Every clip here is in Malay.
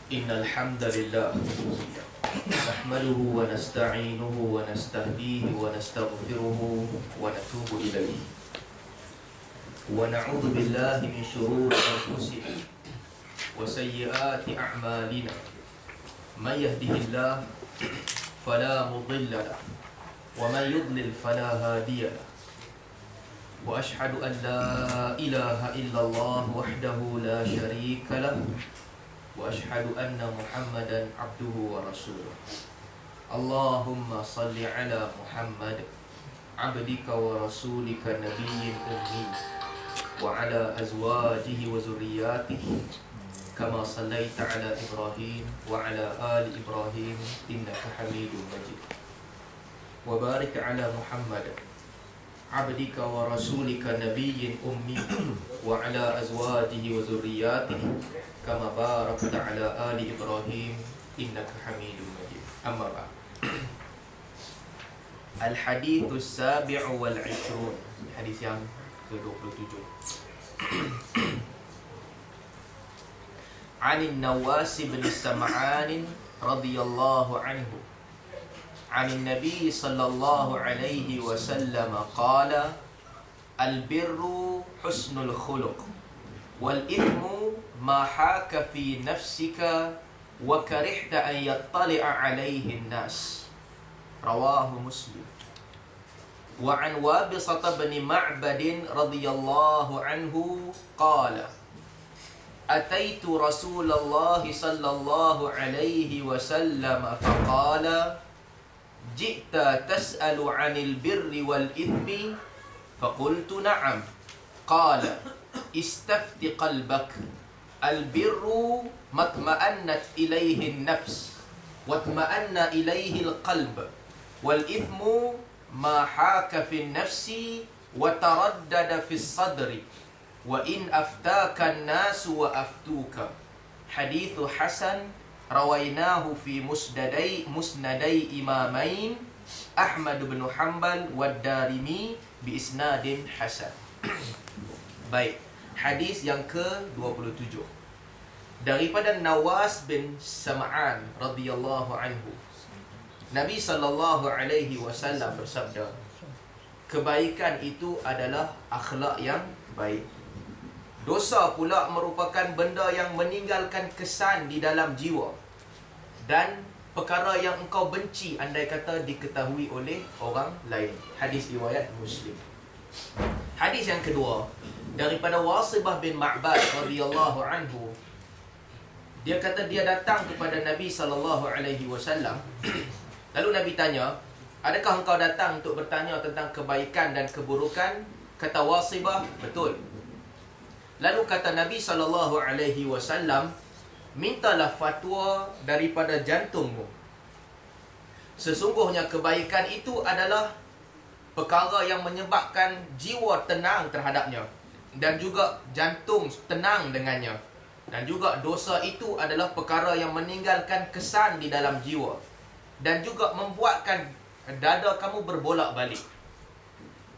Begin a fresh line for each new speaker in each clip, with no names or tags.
إن الحمد لله نحمده ونستعينه ونستهديه ونستغفره ونتوب إليه ونعوذ بالله من شرور أنفسنا وسيئات أعمالنا من يهده الله فلا مضل له ومن يضلل فلا هادي له وأشهد أن لا إله إلا الله وحده لا شريك له وأشهد أن محمدا عبده ورسوله اللهم صل على محمد عبدك ورسولك نبي أمي وعلى أزواجه وذرياته كما صليت على إبراهيم وعلى آل إبراهيم إنك حميد مجيد وبارك على محمد عبدك ورسولك نبي أمي وعلى أزواجه وذرياته كما باركت على آل إبراهيم إنك حميد مجيد أما بعد الحديث السابع والعشرون حديث yang ke-27 عن النواس بن سمعان رضي الله عنه عن النبي صلى الله عليه وسلم قال البر حسن الخلق والإثم ما حاك في نفسك وكرهت أن يطلع عليه الناس رواه مسلم وعن وابصة بن معبد رضي الله عنه قال أتيت رسول الله صلى الله عليه وسلم فقال جئت تسأل عن البر والإثم فقلت نعم قال استفت قلبك البر ما اطمأنت إليه النفس واطمأن إليه القلب والإثم ما حاك في النفس وتردد في الصدر وإن أفتاك الناس وأفتوك حديث حسن رويناه في مسندي إمامين أحمد بن حنبل والدارمي بإسناد حسن. Baik, hadis yang ke-27 daripada Nawas bin Sam'an radhiyallahu anhu. Nabi sallallahu alaihi wasallam bersabda, kebaikan itu adalah akhlak yang baik. Dosa pula merupakan benda yang meninggalkan kesan di dalam jiwa dan perkara yang engkau benci andai kata diketahui oleh orang lain. Hadis riwayat Muslim. Hadis yang kedua daripada Wasibah bin Ma'bad radhiyallahu anhu. Dia kata dia datang kepada Nabi sallallahu alaihi wasallam. Lalu Nabi tanya, adakah engkau datang untuk bertanya tentang kebaikan dan keburukan? Kata Wasibah, betul. Lalu kata Nabi sallallahu alaihi wasallam, mintalah fatwa daripada jantungmu. Sesungguhnya kebaikan itu adalah perkara yang menyebabkan jiwa tenang terhadapnya dan juga jantung tenang dengannya. Dan juga dosa itu adalah perkara yang meninggalkan kesan di dalam jiwa dan juga membuatkan dada kamu berbolak-balik.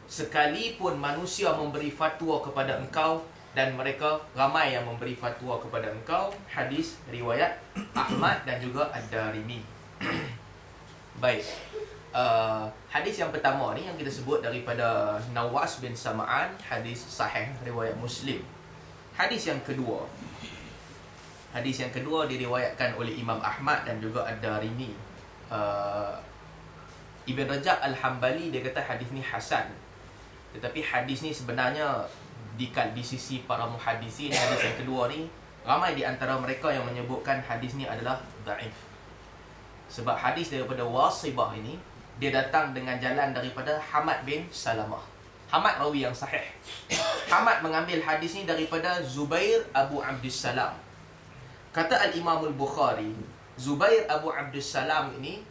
Sekalipun manusia memberi fatwa kepada engkau, dan mereka ramai yang memberi fatwa kepada engkau. Hadis riwayat Ahmad dan juga Ad-Darimi. Baik, hadis yang pertama ni yang kita sebut daripada Nawas bin Sam'an, hadis sahih riwayat Muslim. Hadis yang kedua diriwayatkan oleh Imam Ahmad dan juga Ad-Darimi. Ibn Rajab Al-Hambali dia kata hadis ni hasan. Tetapi hadis ni sebenarnya di sisi para muhaddisin, hadis yang kedua ni ramai di antara mereka yang menyebutkan hadis ni adalah dhaif. Sebab hadis daripada Wasibah ini dia datang dengan jalan daripada Hamad bin Salamah. Hamad rawi yang sahih. Hamad mengambil hadis ni daripada Zubair Abu Abdussalam. Kata Al-Imam Al-Bukhari, Zubair Abu Abdussalam ini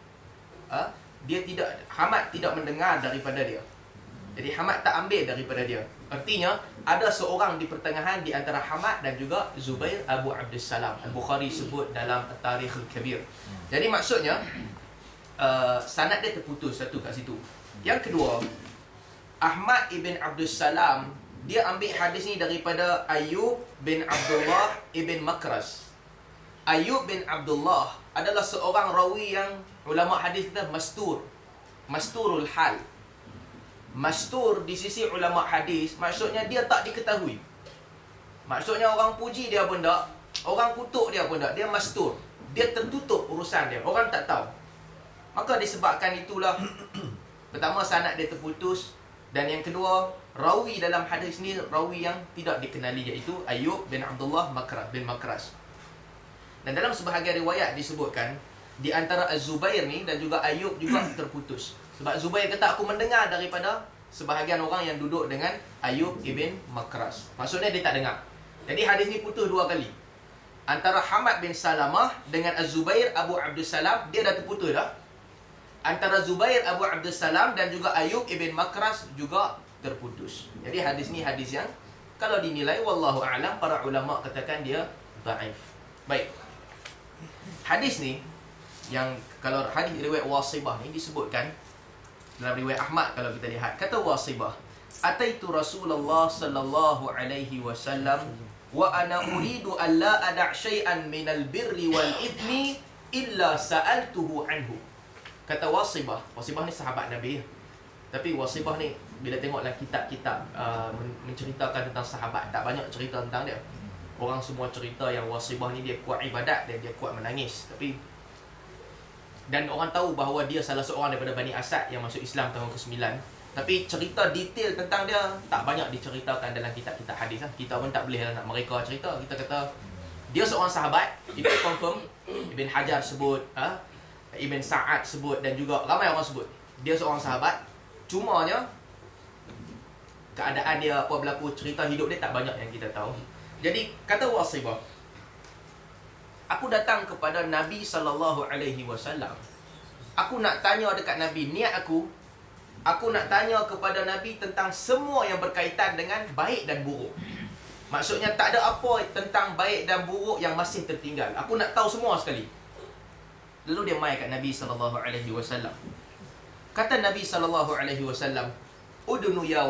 Hamad tidak mendengar daripada dia. Jadi Hamad tak ambil daripada dia. Artinya ada seorang di pertengahan di antara Hamad dan juga Zubair Abu Abdussalam. Al-Bukhari sebut dalam Tarikh Al-Kabir. Jadi maksudnya sanad dia terputus satu kat situ. Yang kedua, Ahmad ibn Abdussalam dia ambil hadis ni daripada Ayyub bin Abdullah ibn Makras. Ayyub bin Abdullah adalah seorang rawi yang ulama hadis kata mastur. Masturul hal. Mastur di sisi ulama hadis maksudnya dia tak diketahui. Maksudnya orang puji dia pun tak, orang kutuk dia pun tak, dia mastur. Dia tertutup urusan dia, orang tak tahu. Maka disebabkan itulah pertama sanad dia terputus, dan yang kedua rawi dalam hadis ni rawi yang tidak dikenali, iaitu Ayyub bin Abdullah bin Makras. Dan dalam sebahagian riwayat disebutkan di antara Az-Zubair ni dan juga Ayyub juga terputus. Sebab Zubair kata aku mendengar daripada sebahagian orang yang duduk dengan Ayyub ibn Makras. Maksudnya dia tak dengar. Jadi hadis ni putus dua kali. Antara Hamad bin Salamah dengan Az-Zubair Abu Abdussalam dia dah terputus dah. Antara Zubair Abu Abdussalam dan juga Ayyub ibn Makras juga terputus. Jadi hadis ni hadis yang kalau dinilai wallahu a'lam para ulama katakan dia dhaif. Baik. Hadis ni yang kalau hadis riwayat Wasibah ni disebutkan dalam riwayat Ahmad, kalau kita lihat kata Wasibah, ataitu Rasulullah sallallahu alaihi wasallam wa ana uridu an la ada' syai'an minal birri wal ithmi illa sa'altuhu anhu. Kata Wasibah, Wasibah ni sahabat Nabi. Tapi Wasibah ni bila tengoklah kitab-kitab menceritakan tentang sahabat, tak banyak cerita tentang dia. Orang semua cerita yang Wasibah ni dia kuat ibadat dan dia kuat menangis. Dan orang tahu bahawa dia salah seorang daripada Bani Asad yang masuk Islam tahun ke-9. Tapi cerita detail tentang dia tak banyak diceritakan dalam kitab-kitab hadis. Kita pun tak boleh nak mereka cerita. Kita kata dia seorang sahabat, itu confirm. Ibn Hajar sebut, Ibn Sa'ad sebut, dan juga ramai orang sebut dia seorang sahabat. Cumanya keadaan dia apa berlaku, cerita hidup dia tak banyak yang kita tahu. Jadi kata Wasibah, aku datang kepada Nabi sallallahu alaihi wasallam. Aku nak tanya dekat Nabi, niat aku nak tanya kepada Nabi tentang semua yang berkaitan dengan baik dan buruk. Maksudnya tak ada apa tentang baik dan buruk yang masih tertinggal. Aku nak tahu semua sekali. Lalu dia mai kat Nabi sallallahu alaihi wasallam. Kata Nabi sallallahu alaihi wasallam, udnu ya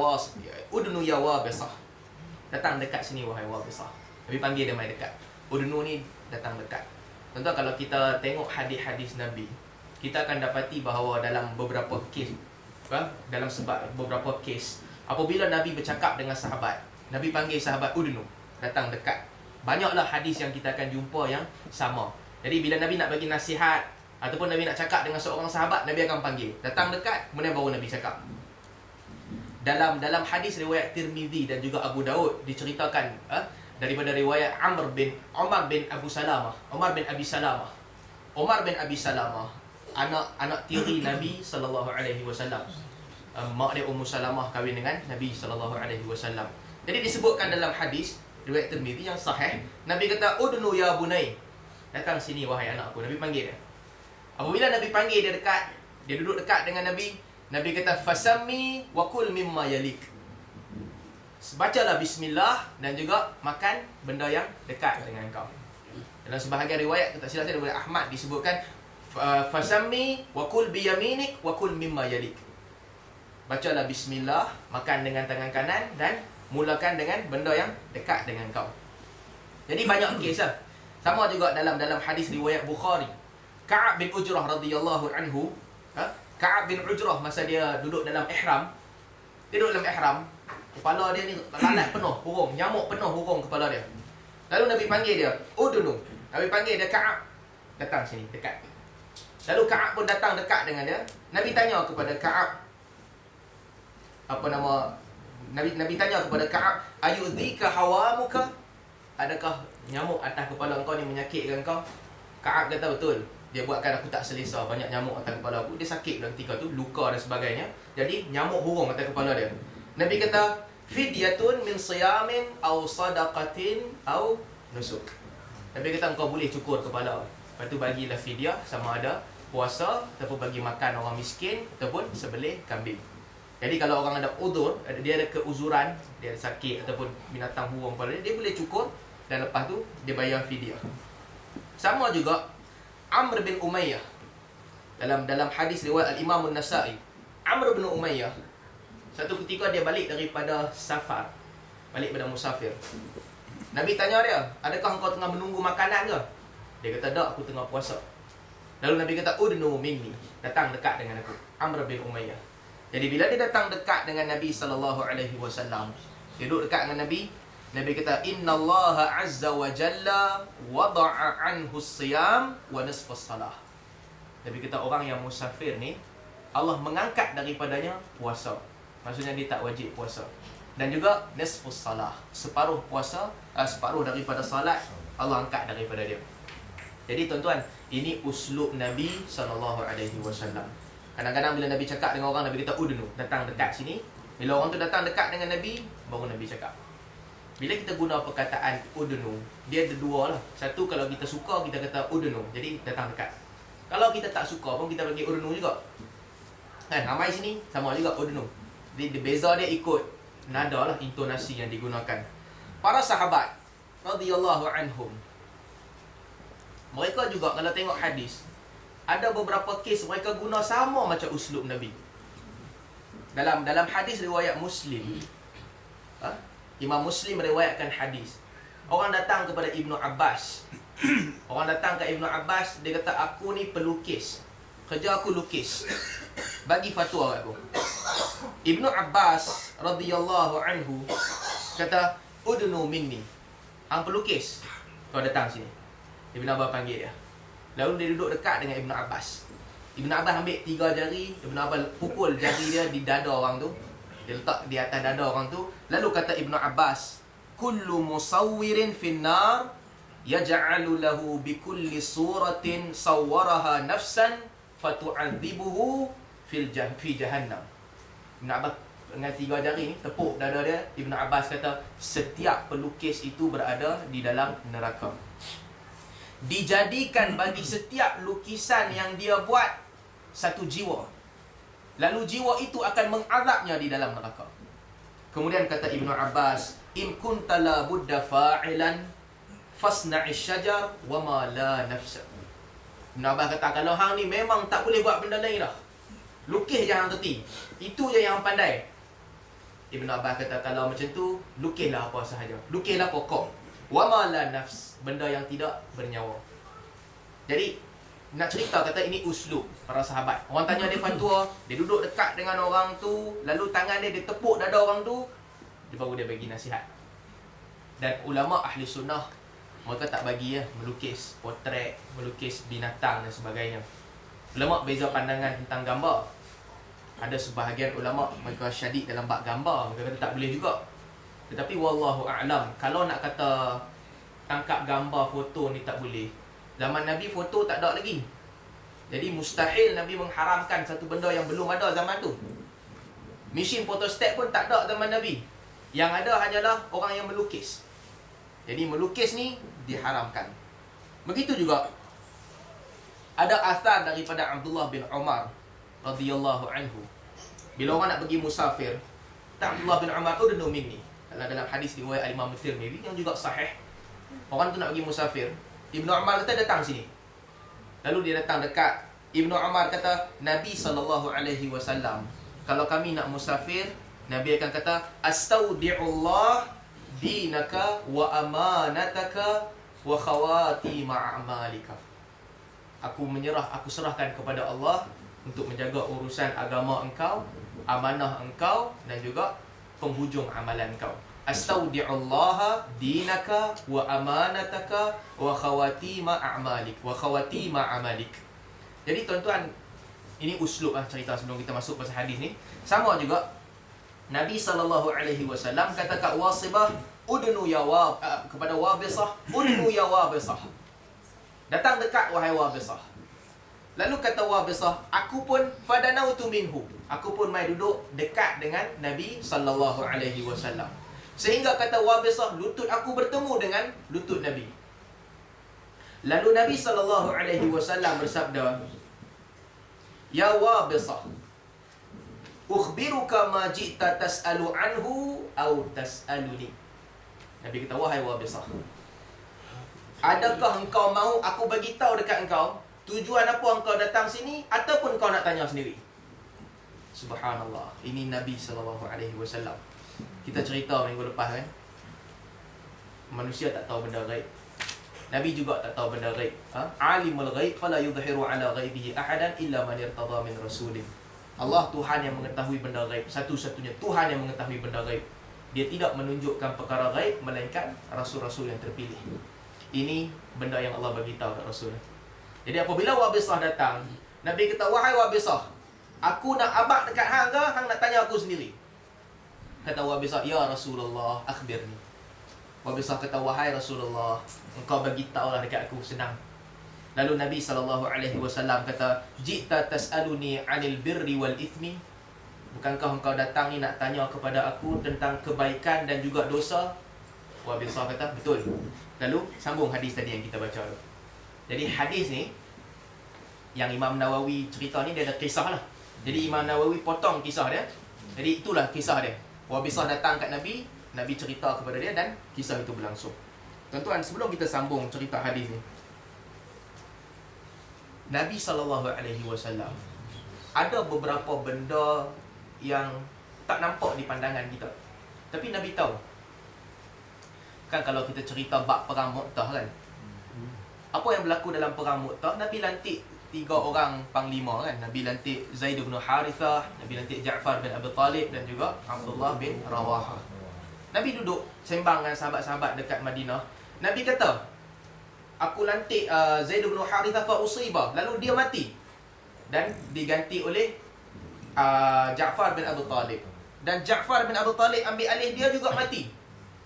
Wabisah. Datang dekat sini wahai Wabisah. Nabi panggil dia mai dekat. Udnu ni datang dekat. Tentu kalau kita tengok hadis-hadis Nabi, kita akan dapati bahawa dalam beberapa kes, dalam beberapa kes, apabila Nabi bercakap dengan sahabat, Nabi panggil sahabat udnu, datang dekat. Banyaklah hadis yang kita akan jumpa yang sama. Jadi bila Nabi nak bagi nasihat ataupun Nabi nak cakap dengan seorang sahabat, Nabi akan panggil, datang dekat, kemudian baru Nabi cakap. Dalam hadis riwayat Tirmizi dan juga Abu Daud diceritakan daripada riwayat Umar bin Abi Salamah, anak tiri Nabi sallallahu alaihi wasallam. Mak dia Ummu Salamah kahwin dengan Nabi sallallahu alaihi wasallam. Jadi disebutkan dalam hadis riwayat Tirmizi yang sahih, Nabi kata udnu ya bunai. Datang sini wahai anakku. Nabi panggil dia. Apabila Nabi panggil dia dekat, dia duduk dekat dengan Nabi, Nabi kata fasammi wa kul mimma yalik. Bacalah bismillah dan juga makan benda yang dekat dengan kau. Dalam sebahagian riwayat, tak silap saya daripada Ahmad disebutkan fasammi wa kul bi yaminik wa kul mimma yalik. Bacalah bismillah, makan dengan tangan kanan dan mulakan dengan benda yang dekat dengan kau. Jadi banyak kes lah. Sama juga dalam hadis riwayat Bukhari. Ka'ab bin Ujrah radhiyallahu anhu, Ka'ab bin Ujrah masa dia duduk dalam ihram, kepala dia ni lalat penuh hurung, nyamuk penuh hurung kepala dia. Lalu Nabi panggil dia, udunu. Nabi panggil dia, Ka'ab, datang sini dekat. Lalu Ka'ab pun datang dekat dengan dia. Nabi tanya kepada Ka'ab, Nabi tanya kepada Ka'ab, ayudzika hawamuka? Adakah nyamuk atas kepala engkau ni menyakitkan kau? Ka'ab kata betul. Dia buatkan aku tak selesa, banyak nyamuk atas kepala aku. Dia sakit dalam ketika tu, luka dan sebagainya. Jadi nyamuk hurung atas kepala dia. Nabi kata, fidyatun min siyamin aw sadaqatin aw nusuk. Nabi kata engkau boleh cukur kepala. Lepas tu bagilah fidyah, sama ada puasa ataupun bagi makan orang miskin ataupun sembelih kambing. Jadi kalau orang ada udur, dia ada keuzuran, dia ada sakit ataupun binatang hurung kepala dia boleh cukur dan lepas tu dia bayar fidyah. Sama juga Amr bin Umayyah. Dalam hadis riwayat Al-Imam An-Nasa'i, Amr bin Umayyah satu ketika dia balik daripada safar, balik pada musafir. Nabi tanya dia, adakah engkau tengah menunggu makanan ke? Dia kata, tak, aku tengah puasa. Lalu Nabi kata, udnu minni, datang dekat dengan aku. Amr bin Umayyah. Jadi bila dia datang dekat dengan Nabi SAW, dia duduk dekat dengan Nabi. Nabi kata, Inna Allah Azza wa Jalla wada'a anhu siyam wa nisfus salah. Nabi kata, orang yang musafir ni, Allah mengangkat daripadanya puasa. Maksudnya dia tak wajib puasa. Dan juga nisfus salah, separuh puasa, separuh daripada salat Allah angkat daripada dia. Jadi tuan-tuan, ini uslub Nabi SAW. Kadang-kadang bila Nabi cakap dengan orang, Nabi kata, udnu, datang dekat sini. Bila orang tu datang dekat dengan Nabi, baru Nabi cakap. Bila kita guna perkataan udnu, dia ada dua lah. Satu, kalau kita suka, kita kata udnu, jadi datang dekat. Kalau kita tak suka pun, kita bagi udnu juga. Kan, ramai sini, sama juga udnu. Jadi beza dia ikut nada lah, intonasi yang digunakan. Para sahabat radhiyallahu anhum, mereka juga kalau tengok hadis, ada beberapa kes mereka guna sama macam uslub Nabi. Dalam hadis riwayat Muslim, Imam Muslim meriwayatkan hadis. Orang datang kepada Ibnu Abbas. Orang datang ke Ibnu Abbas, dia kata, aku ni pelukis. Kerja aku lukis. Bagi fatwa kat aku. Ibnu Abbas radhiyallahu anhu kata, udnu minni. Hang pelukis, kau datang sini. Ibnu Abbas panggil dia. Lalu dia duduk dekat dengan Ibnu Abbas. Ibnu Abbas ambil 3 jari, Ibnu Abbas pukul jari dia di dada orang tu. Dia letak di atas dada orang tu. Lalu kata Ibnu Abbas, kullu musawwirin finnar yaj'alu lahu bikulli suratin sawwaraha nafsan fatu'adzibuhu fi jahannam. Ibnu Abbas dengan 3 jari ni tepuk dada dia. Ibnu Abbas kata, setiap pelukis itu berada di dalam neraka. Dijadikan bagi setiap lukisan yang dia buat satu jiwa. Lalu jiwa itu akan mengazabnya di dalam neraka. Kemudian kata Ibnu Abbas, in kunta la budda fa'ilan fasna'ish syajar wa ma la nafsa. Ibnu Abbas kata, kalau hang ni memang tak boleh buat benda lain dah, lukis je hang reti. Itu je yang pandai. Ibnu Abbas kata, kalau macam tu, lukislah apa sahaja. Lukislah pokok. Wa ma la nafs, benda yang tidak bernyawa. Jadi nak cerita, kata ini uslub para sahabat. Orang tanya dia fatwa, dia duduk dekat dengan orang tu, lalu tangan dia tepuk dada orang tu, dia baru dia bagi nasihat. Dan ulama ahli sunnah, mereka tak bagi melukis potret, melukis binatang dan sebagainya. Ulama beza pandangan tentang gambar. Ada sebahagian ulama mereka syadid dalam bab gambar, mereka kata tak boleh juga. Tetapi wallahu a'lam, kalau nak kata tangkap gambar foto ni tak boleh, zaman Nabi foto tak ada lagi. Jadi mustahil Nabi mengharamkan satu benda yang belum ada zaman tu. Mesin photostat pun tak ada zaman Nabi. Yang ada hanyalah orang yang melukis. Jadi melukis ni diharamkan. Begitu juga ada asar daripada Abdullah bin Umar radhiyallahu anhu. Bila orang nak pergi musafir, tak Abdullah bin Umar udnu minni. Dalam hadis riwayat Imam Tirmidzi yang juga sahih, orang tu nak pergi musafir, Ibnu Umar kata, datang sini. Lalu dia datang dekat. Ibnu Umar kata, Nabi SAW, kalau kami nak musafir, Nabi akan kata, astaudi'ullah dinaka wa amanataka wa khawati ma'amalika. Aku serahkan kepada Allah untuk menjaga urusan agama engkau, amanah engkau, dan juga penghujung amalan engkau. Astaudi'ullaha dinaka wa amanataka wa khawatima a'malik wa khawatima amalik. Jadi tuan-tuan, ini uslub cerita sebelum kita masuk pasal hadis ni. Sama juga Nabi SAW kata kat Wasibah, udnu ya kepada Wabisah, udnu ya Wabisah. Datang dekat wahai Wabisah. Lalu kata Wabisah, aku pun fadanautu minhu, aku pun mai duduk dekat dengan Nabi SAW. Sehingga kata Wabisah, lutut aku bertemu dengan lutut Nabi. Lalu Nabi SAW bersabda, ya Wabisah, ukhbiruka ma ji'ta tas'alu anhu au tas'aluni. Nabi kata, wahai Wabisah, adakah engkau mahu aku bagi tahu dekat engkau tujuan apa engkau datang sini, ataupun kau nak tanya sendiri? Subhanallah, ini Nabi SAW. Kita cerita minggu lepas kan, manusia tak tahu benda gaib. Nabi juga tak tahu benda ghaib. Alimul ghaib fala yudhiru ala ghaibihi ahadan illa man irtada min rasulih. Allah Tuhan yang mengetahui benda ghaib. Satu-satunya Tuhan yang mengetahui benda ghaib. Dia tidak menunjukkan perkara ghaib melainkan rasul-rasul yang terpilih. Ini benda yang Allah bagi tahu kat Rasul. Jadi apabila Wabisah datang, Nabi kata, wahai Wabisah, aku nak abad dekat hang ke? Hang nak tanya aku sendiri. Kata Wabisah, ya Rasulullah, akhbirni. Wabisah kata, wahai Rasulullah, engkau bagi tahulah dekat aku, senang. Lalu Nabi SAW kata, jita tas'aluni 'anil birri wal ithmi. Bukankah engkau datang ni nak tanya kepada aku tentang kebaikan dan juga dosa? Wabisah kata, betul. Lalu sambung hadis tadi yang kita baca tu. Jadi hadis ni yang Imam Nawawi cerita ni, dia ada kisah lah. Jadi Imam Nawawi potong kisah dia. Jadi itulah kisah dia. Wabisah datang kat Nabi, Nabi cerita kepada dia dan kisah itu berlangsung. Tuan-tuan, sebelum kita sambung cerita hadis ni, Nabi SAW ada beberapa benda yang tak nampak di pandangan kita, tapi Nabi tahu. Kan kalau kita cerita bab perang Mu'tah kan, apa yang berlaku dalam perang Mu'tah? Nabi lantik 3 orang panglima kan. Nabi lantik Zaid bin Harithah, Nabi lantik Ja'far bin Abi Talib dan juga Abdullah bin Rawahah. Nabi duduk sembang dengan sahabat-sahabat dekat Madinah. Nabi kata, aku lantik Zaid bin Harithah fa usiba, lalu dia mati dan diganti oleh Ja'far bin Abi Talib. Dan Ja'far bin Abi Talib ambil alih, dia juga mati.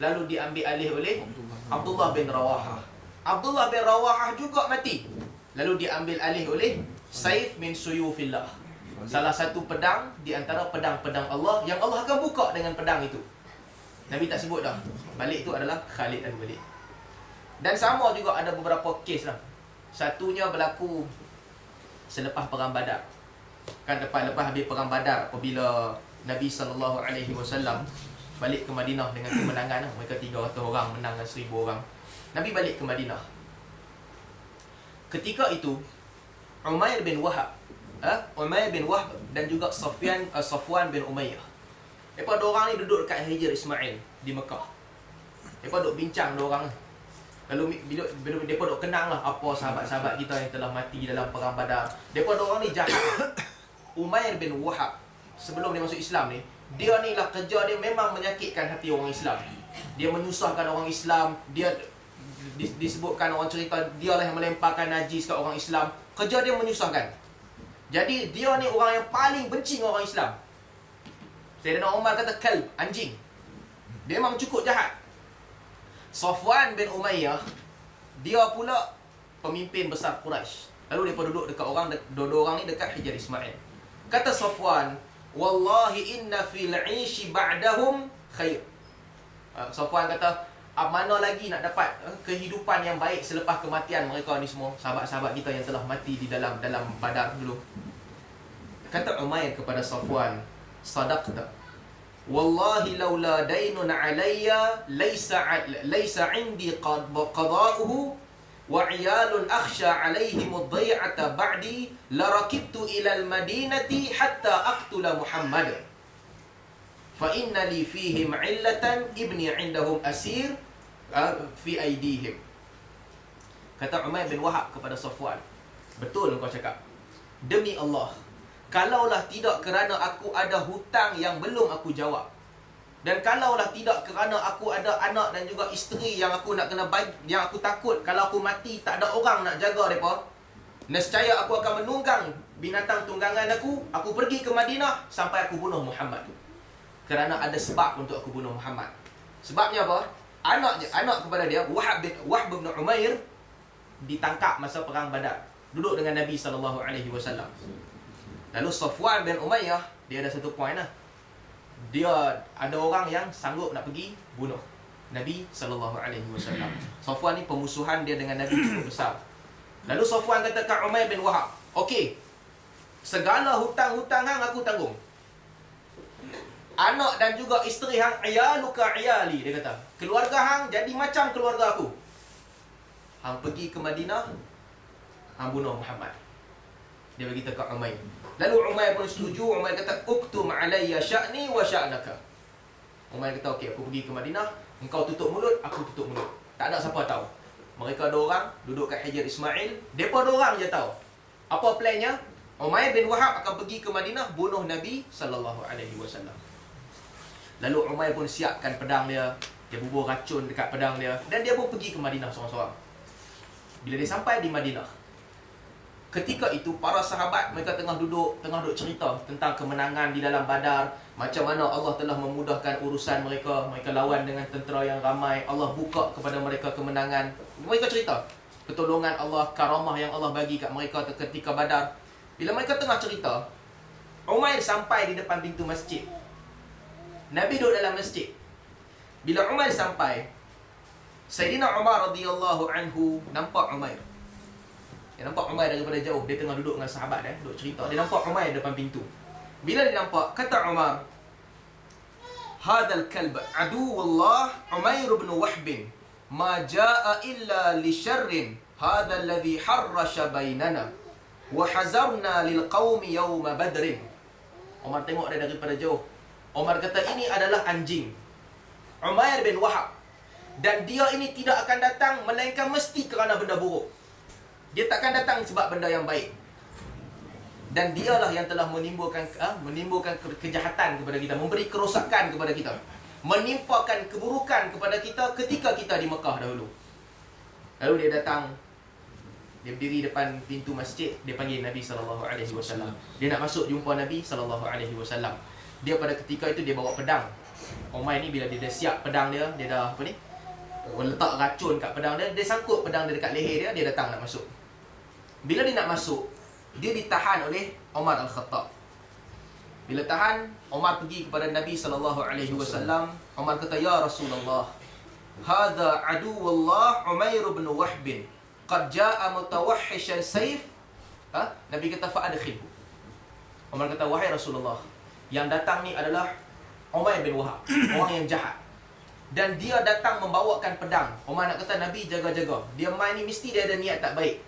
Lalu diambil alih oleh Abdullah bin Rawahah. Abdullah bin Rawahah juga mati. Lalu diambil alih oleh Saif min Suyufillah. Salah satu pedang di antara pedang-pedang Allah yang Allah akan buka dengan pedang itu. Nabi tak sebut dah. Balik itu adalah Khalid al-Walid. Dan sama juga ada beberapa kes lah. Satunya berlaku selepas perang Badar. Kan lepas habis perang Badar, apabila Nabi SAW balik ke Madinah dengan kemenangan, mereka 300 orang menang dengan 1000 orang. Nabi balik ke Madinah. Ketika itu Umair bin Wahab dan juga Safwan bin Umayyah, mereka 2 orang ni duduk dekat Hijr Ismail di Mekah. Mereka duduk bincang 2 orang. Lalu bila mereka duduk kenang lah apa sahabat-sahabat kita yang telah mati dalam perang Badar. Mereka 2 orang ni jahat. Umair bin Wahab, sebelum dia masuk Islam ni, dia ni lah kerja dia memang menyakitkan hati orang Islam. Dia menyusahkan orang Islam. Dia disebutkan, orang cerita, dia lah yang melemparkan najis kat orang Islam. Kerja dia menyusahkan. Jadi dia ni orang yang paling benci dengan orang Islam. Sayyidina Umar kata kalb, anjing. Dia memang cukup jahat. Safwan bin Umayyah, dia pula pemimpin besar Quraisy. Lalu dia duduk dekat dua orang ni dekat Hijr Ismail. Kata Safwan, wallahi inna fil 'ishi ba'dahum khair. Safwan kata, mana lagi nak dapat kehidupan yang baik selepas kematian mereka ni semua, sahabat-sahabat kita yang telah mati di dalam Badar dulu. Kata Umair kepada Safwan, sadaqta. Wallahi laula daynun alayya laysa 'indi qada'uhu wa 'iyalun akhsha 'alayhim ad-day'ata ba'di la rakibtu ila al-madinati hatta aqtula Muhammad. Fa inna li fihim 'illatan ibni 'indahum asir fi aydihim. Kata Umair bin Wahab kepada Safwan, betul kau cakap. Demi Allah, kalaulah tidak kerana aku ada hutang yang belum aku jawab, dan kalaulah tidak kerana aku ada anak dan juga isteri yang aku nak kena bagi, yang aku takut kalau aku mati tak ada orang nak jaga mereka, nescaya aku akan menunggang binatang tunggangan aku pergi ke Madinah sampai aku bunuh Muhammad. Kerana ada sebab untuk aku bunuh Muhammad. Sebabnya apa? Anak kepada dia, Wahab bin Umair, ditangkap masa perang Badar, duduk dengan Nabi SAW. Lalu Safwan bin Umayyah, dia ada satu poin lah. Dia ada orang yang sanggup nak pergi bunuh Nabi SAW. Safwan ni pemusuhan dia dengan Nabi cukup besar. Lalu Safwan kata kat Umair bin Wahab, okey, segala hutang-hutang hang aku tanggung. Anak dan juga isteri hang, iyaluka iyali, dia kata. Keluarga hang jadi macam keluarga aku. Hang pergi ke Madinah, hang bunuh Muhammad. Dia beritahu kat Umair. Lalu Umair pun setuju. Umair kata, uktum alayya sya'ni wa sya'naka. Umair kata, okey, aku pergi ke Madinah, engkau tutup mulut, aku tutup mulut. Tak ada siapa tahu. Mereka mereka 2 orang duduk kat Hijr Ismail. Depa 2 orang je tahu. Apa plannya? Umair bin Wahab akan pergi ke Madinah bunuh Nabi sallallahu alaihi wasallam. Lalu Umair pun siapkan pedang dia, dia bubur racun dekat pedang dia dan dia pun pergi ke Madinah seorang-seorang. Bila dia sampai di Madinah, ketika itu para sahabat mereka tengah duduk cerita tentang kemenangan di dalam Badar, macam mana Allah telah memudahkan urusan mereka, mereka lawan dengan tentera yang ramai, Allah buka kepada mereka kemenangan. Mereka cerita pertolongan Allah, karamah yang Allah bagi kat mereka ketika Badar. Bila mereka tengah cerita, Umair sampai di depan pintu masjid. Nabi duduk dalam masjid. Bila Umair sampai, Sayyidina Umar radhiyallahu anhu nampak Umair. Dia nampak Umair daripada jauh. Dia tengah duduk dengan sahabat dia, duduk cerita. Dia nampak Umair depan pintu. Bila dia nampak, kata Umar, "Hadal kalb aduwullah Umair bin Wahb, ma jaa illa li syarrin, hadha alladhi harrasha bainana wa hazarna lil qaumi yawm badrin." Umar tengok dia daripada jauh. Umar kata, ini adalah anjing Umair bin Wahab, dan dia ini tidak akan datang melainkan mesti kerana benda buruk. Dia takkan datang sebab benda yang baik. Dan dialah yang telah menimbulkan kejahatan kepada kita, memberi kerosakan kepada kita, menimpakan keburukan kepada kita ketika kita di Mekah dahulu. Lalu dia datang, dia berdiri depan pintu masjid, dia panggil Nabi SAW. Dia nak masuk jumpa Nabi SAW. Dia pada ketika itu dia bawa pedang. Umair ni bila dia dah siap pedang dia, dia dah letak racun kat pedang dia, dia sangkut pedang dia dekat leher dia, dia datang nak masuk. Bila dia nak masuk, dia ditahan oleh Umar Al-Khattab. Bila tahan, Umar pergi kepada Nabi SAW. Umar kata, "Ya Rasulullah, hadha aduwullah Umair bin Wahb, qad jaa mutawahhishan sayf." Nabi kata, "Fa'adkhilhu." Umar kata, "Wahai Rasulullah, yang datang ni adalah Umair bin Wahab, orang yang jahat. Dan dia datang membawakan pedang." Umar nak kata, "Nabi, jaga-jaga. Dia main ni mesti dia ada niat tak baik.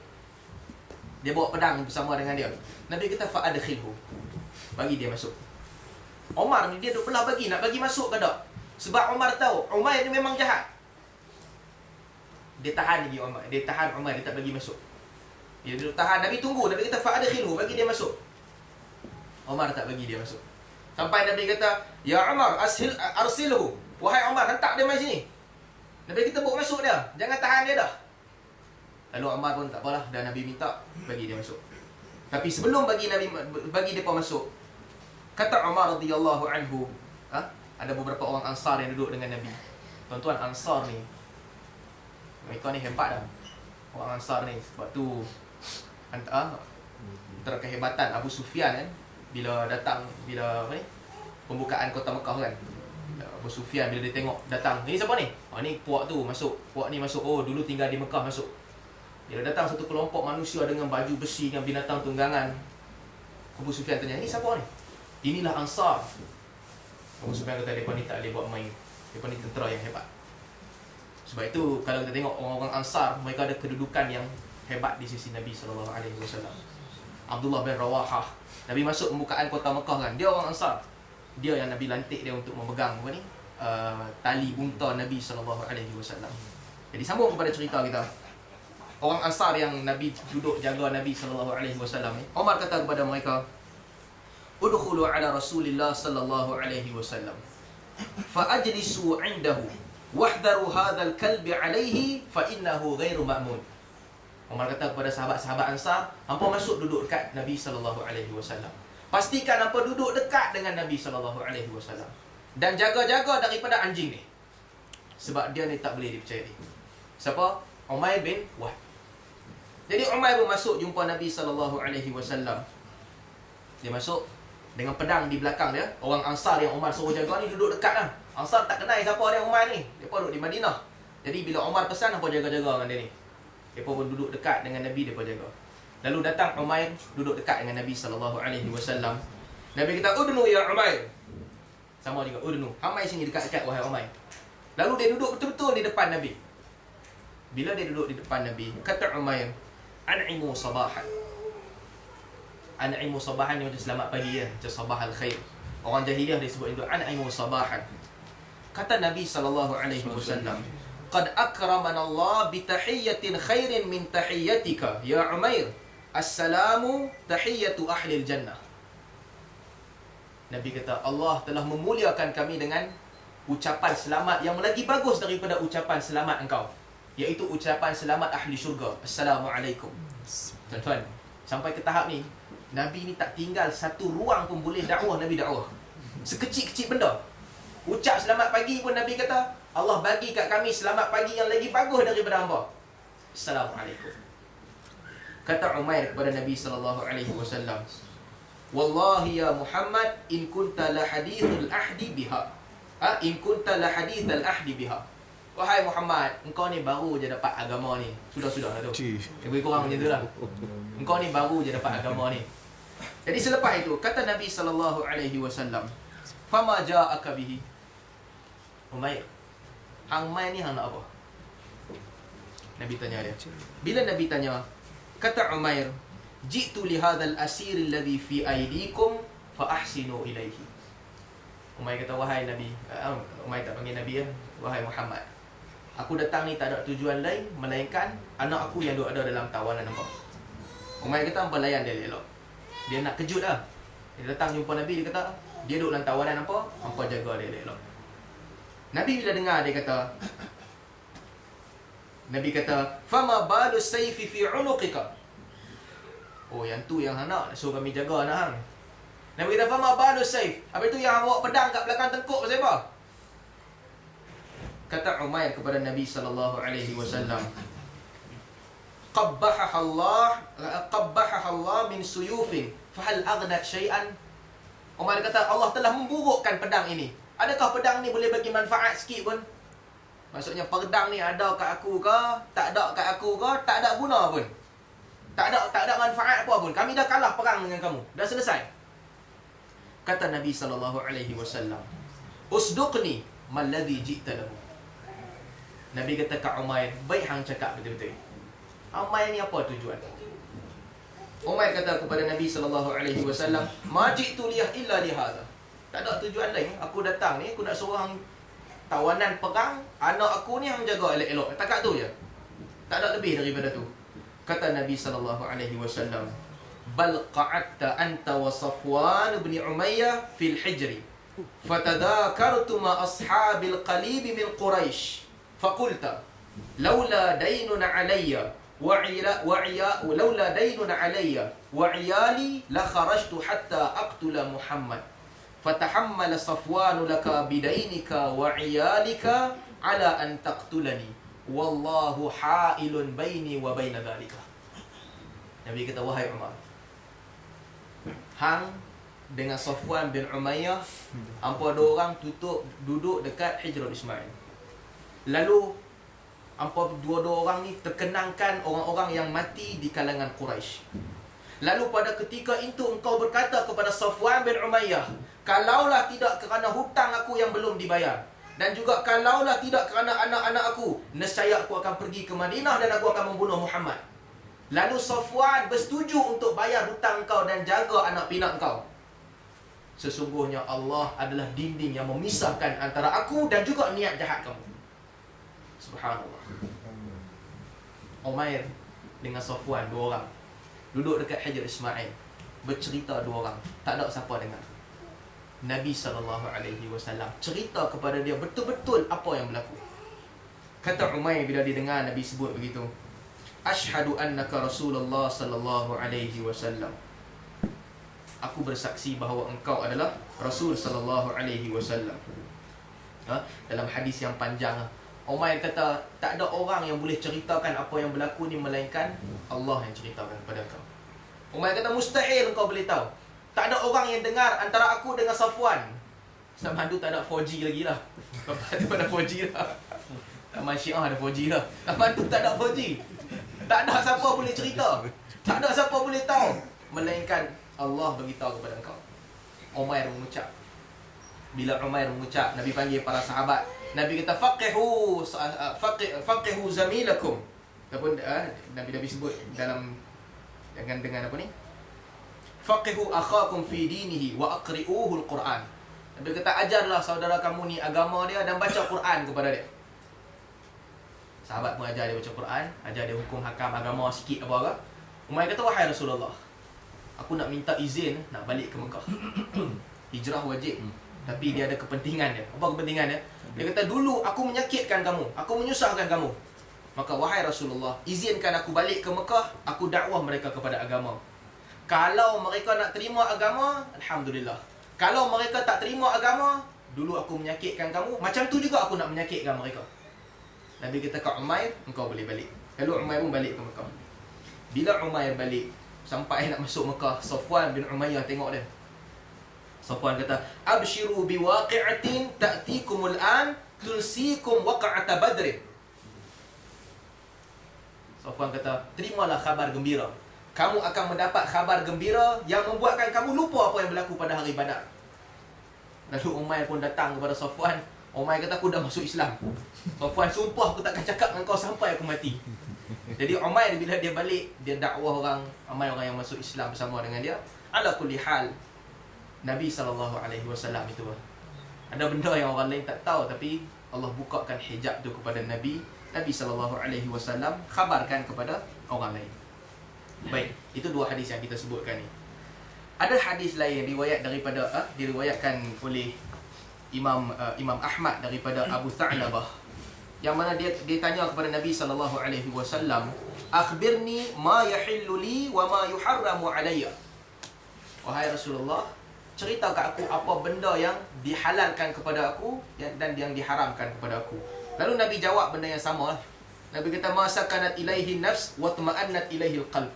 Dia bawa pedang bersama dengan dia." Nabi kata, "Fa'adkhilhu." Bagi dia masuk. Umar ni dia duk belah bagi, nak bagi masuk ke tak? Sebab Umar tahu Umair ni memang jahat. Dia tahan lagi Umar. Dia tahan Umar, dia tak bagi masuk. Dia duduk tahan. Nabi tunggu. Nabi kata, "Fa'adkhilhu." Bagi dia masuk. Umar tak bagi dia masuk. Sampai Nabi kata, "Ya Umar, arsilhu." Wahai Umar, hantar dia mai sini. Nabi kita bawa masuk dia. Jangan tahan dia dah. Lalu Umar pun tak apalah, dah Nabi minta, bagi dia masuk. Tapi sebelum bagi depa masuk, kata Umar radhiyallahu anhu, ada beberapa orang Ansar yang duduk dengan Nabi. Tuan-tuan, Ansar ni, mereka ni hebat dah. Orang Ansar ni, sebab tu antara kehebatan Abu Sufyan kan, bila pembukaan kota Mekah kan, Abu Sufyan bila dia tengok datang, ni siapa ni? Ni puak tu masuk. Puak ni masuk. Oh, dulu tinggal di Mekah masuk. Bila datang satu kelompok manusia dengan baju besi dengan binatang tunggangan, Abu Sufyan tanya, "Ini siapa ni?" "Inilah Ansar." Abu Sufyan kata, "Depa ni tak boleh buat main. Depa ni tentera yang hebat." Sebab itu kalau kita tengok orang-orang Ansar, mereka ada kedudukan yang hebat di sisi Nabi SAW. Abdullah bin Rawahah, Nabi masuk pembukaan kota Mekah kan, dia orang Ansar. Dia yang Nabi lantik dia untuk memegang tali unta Nabi SAW. Jadi sambung kepada cerita kita. Orang Ansar yang Nabi duduk jaga Nabi SAW ni, Umar kata kepada mereka, "Udkhulu ala Rasulillah sallallahu alaihi wasallam fa ajlisu 'indahu wahdharu hadzal kalbi 'alaihi fa innahu ghairu ma'mun." Umar kata kepada sahabat-sahabat Ansar, "Hangpa masuk duduk dekat Nabi SAW. Pastikan hangpa duduk dekat dengan Nabi SAW. Dan jaga-jaga daripada anjing ni. Sebab dia ni tak boleh dipercayai." Siapa? Umair bin Wahab. Jadi Umair pun masuk jumpa Nabi SAW. Dia masuk dengan pedang di belakang dia. Orang Ansar yang Umar suruh jaga ni duduk dekat lah. Ansar tak kenal siapa dia Umair ni. Mereka duduk di Madinah. Jadi bila Umar pesan, apa jaga-jaga dengan dia ni. Mereka pun duduk dekat dengan Nabi, mereka jaga. Lalu datang Umair duduk dekat dengan Nabi SAW. Nabi kata, "Udnu ya Umair." Sama juga, "Udnu. Hamai sini dekat-dekat wahai Umair." Lalu dia duduk betul-betul di depan Nabi. Bila dia duduk di depan Nabi, kata Umair, "An'imu sabahan." An'imu sabahan ni macam selamat pagi ya, macam sabah al-khair. Orang jahiliah dia sebut itu, "An'imu sabahan." Kata Nabi SAW, qad akramana Allah bi tahiyyatin khairin min tahiyyatika ya Umair. Assalamu tahiyyatu ahli jannah. Nabi kata, Allah telah memuliakan kami dengan ucapan selamat yang lagi bagus daripada ucapan selamat engkau, iaitu ucapan selamat ahli syurga. Assalamualaikum. Tuan-tuan, sampai ke tahap ni, Nabi ni tak tinggal satu ruang pun boleh dakwah. Nabi dakwah sekecil-kecil benda. Ucap selamat pagi pun Nabi kata, Allah bagi kat kami selamat pagi yang lagi bagus daripada hamba. Assalamualaikum. Kata Umair kepada Nabi SAW, Wallahi ya Muhammad, in kunta la hadithul ahdi biha. In kunta la hadithul ahdi biha. Wahai Muhammad, engkau ni baru je dapat agama ni. Sudah-sudah lah tu. Lebih kurang macam tu lah. Engkau ni baru je dapat agama ni. Jadi selepas itu, kata Nabi SAW, Fama ja'aka bihi. Umair, hang mai ni hang nak apa? Nabi tanya dia. Bila Nabi tanya, kata Umair, Ji'tu li hadzal asir alladhi fi aydikum fa ahsinu ilaihi. Umair kata, wahai Nabi, Umair tak panggil Nabi ya, wahai Muhammad, aku datang ni tak ada tujuan lain melainkan anak aku yang ada dalam tawanan hangpa. Umair kata, hangpa layan dia elok. Dia nak kejut lah. Dia datang jumpa Nabi, dia kata, dia duduk dalam tawanan hangpa, hangpa jaga dia elok. Nabi bila dengar, dia kata, Nabi kata, Fama balu sayfi fi unuqika. Oh, yang tu yang hang nak suruh kami jaga anak hang. Nabi kata, Fama balu sayf. Habis tu yang bawa pedang kat belakang tengkuk pasal apa? Kata Umair kepada Nabi SAW, Qabbahaha Allah min suyufin fahal aghnat syai'an. Umair kata, Allah telah memburukkan pedang ini. Adakah pedang ni boleh bagi manfaat sikit pun? Maksudnya pedang ni ada kat aku ke, tak ada kat aku ke, tak ada guna pun. Tak ada manfaat apa pun. Kami dah kalah perang dengan kamu. Dah selesai. Kata Nabi SAW, Usduqni malladhi ji'ta lahu. Nabi kata kat Umair, baik hang cakap betul-betul. Umair ni apa tujuan? Umair kata kepada Nabi SAW, Ma ji'tu liyah illa lihada. Tak ada tujuan lain. Aku datang ni, aku nak suruh hang tawanan perang, anak aku ni hang jaga elok-elok. Takat tu je. Tak ada lebih daripada tu. Kata Nabi SAW, Bal qa'atta anta wa Safwan bin Umayyah fil hijri fatadhakartu ma ashabil qalib min Quraisy faqulta laula daynun alayya ولولا دين علي وعيالي لخرجت حتى أقتل محمد فتحمل صفوان لك بدينك وعيالك على أن تقتلني والله حائل بيني وبين ذلك. Nabi kata, wahai Umar, hang dengan Safwan bin Umayyah, hampa dua orang duduk dekat Hijrul Ismail. Lalu hampa dua-dua orang ni terkenangkan orang-orang yang mati di kalangan Quraisy. Lalu pada ketika itu engkau berkata kepada Safwan bin Umayyah, kalaulah tidak kerana hutang aku yang belum dibayar, dan juga kalaulah tidak kerana anak-anak aku, nescaya aku akan pergi ke Madinah dan aku akan membunuh Muhammad. Lalu Safwan bersetuju untuk bayar hutang kau dan jaga anak pinak kau. Sesungguhnya Allah adalah dinding yang memisahkan antara aku dan juga niat jahat kamu. Subhanallah. Umair dengan Safwan, dua orang duduk dekat Hijr Ismail, bercerita dua orang, tak ada siapa dengar. Nabi SAW cerita kepada dia betul-betul apa yang berlaku. Kata Umair bila dia dengar Nabi sebut begitu, Ashhadu annaka Rasulullah sallallahu alaihi wasallam. Aku bersaksi bahawa engkau adalah Rasul sallallahu alaihi wasallam. Dalam hadis yang panjang, Umair kata, tak ada orang yang boleh ceritakan apa yang berlaku ni melainkan Allah yang ceritakan kepada kau. Umair kata, mustahil engkau boleh tahu. Tak ada orang yang dengar antara aku dengan Safwan. Zaman tu tak ada 4G lagi lah. Lepas tu ada 4G lah. Zaman Syiah ada 4G lah. Zaman tu tak ada 4G. Tak ada siapa boleh cerita. Tak ada siapa boleh tahu melainkan Allah beritahu kepada engkau. Umair mengucap. Bila Umair mengucap, Nabi panggil para sahabat. Nabi kata, faqihu zamilakum. Ataupun Nabi sebut dalam dengan apa ni? Faqihu akhakum fi dinihi wa aqri'uhu al-Quran. Nabi kata, ajarlah saudara kamu ni agama dia dan baca Quran kepada dia. Sahabat pun ajar dia baca Quran, ajar dia hukum hakam agama sikit apa ke. Umair kata, wahai Rasulullah, aku nak minta izin nak balik ke Mekah. Hijrah wajib, tapi dia ada kepentingan dia. Apa kepentingan dia? Dia kata, dulu aku menyakitkan kamu, aku menyusahkan kamu. Maka wahai Rasulullah, izinkan aku balik ke Mekah, aku dakwah mereka kepada agama. Kalau mereka nak terima agama, alhamdulillah. Kalau mereka tak terima agama, dulu aku menyakitkan kamu, macam tu juga aku nak menyakitkan mereka. Nabi kata kat Umair, engkau boleh balik. Lalu Umair pun balik ke Mekah. Bila Umair balik, sampai nak masuk Mekah, Safwan bin Umayyah tengok dia. Safwan kata, abshiru biwaqi'atin ta'tikumul an tulsikum waqa'ata badrin. Safwan kata, terimalah khabar gembira. Kamu akan mendapat khabar gembira yang membuatkan kamu lupa apa yang berlaku pada hari Badar. Lalu Umair pun datang kepada Safwan. Umair kata, aku dah masuk Islam. Safwan, sumpah aku takkan cakap dengan kau sampai aku mati. Jadi Umair bila dia balik, dia dakwah orang, ramai orang yang masuk Islam bersama dengan dia. Ala kulli hal, Nabi SAW itu ada benda yang orang lain tak tahu, tapi Allah bukakan hijab tu kepada Nabi. Nabi SAW khabarkan kepada orang lain. Baik, itu dua hadis yang kita sebutkan ni. Ada hadis lain riwayat daripada diriwayatkan oleh Imam Ahmad daripada Abu Tha'labah, yang mana dia tanya kepada Nabi SAW, akhbirni ma yahillu li wa ma yuharramu alayya. Wahai Rasulullah, cerita kat aku apa benda yang dihalalkan kepada aku dan yang diharamkan kepada aku. Lalu Nabi jawab benda yang sama. Nabi kata, ma sakanat ilaihi nafs wa tuma'annat ilaihi alqalb.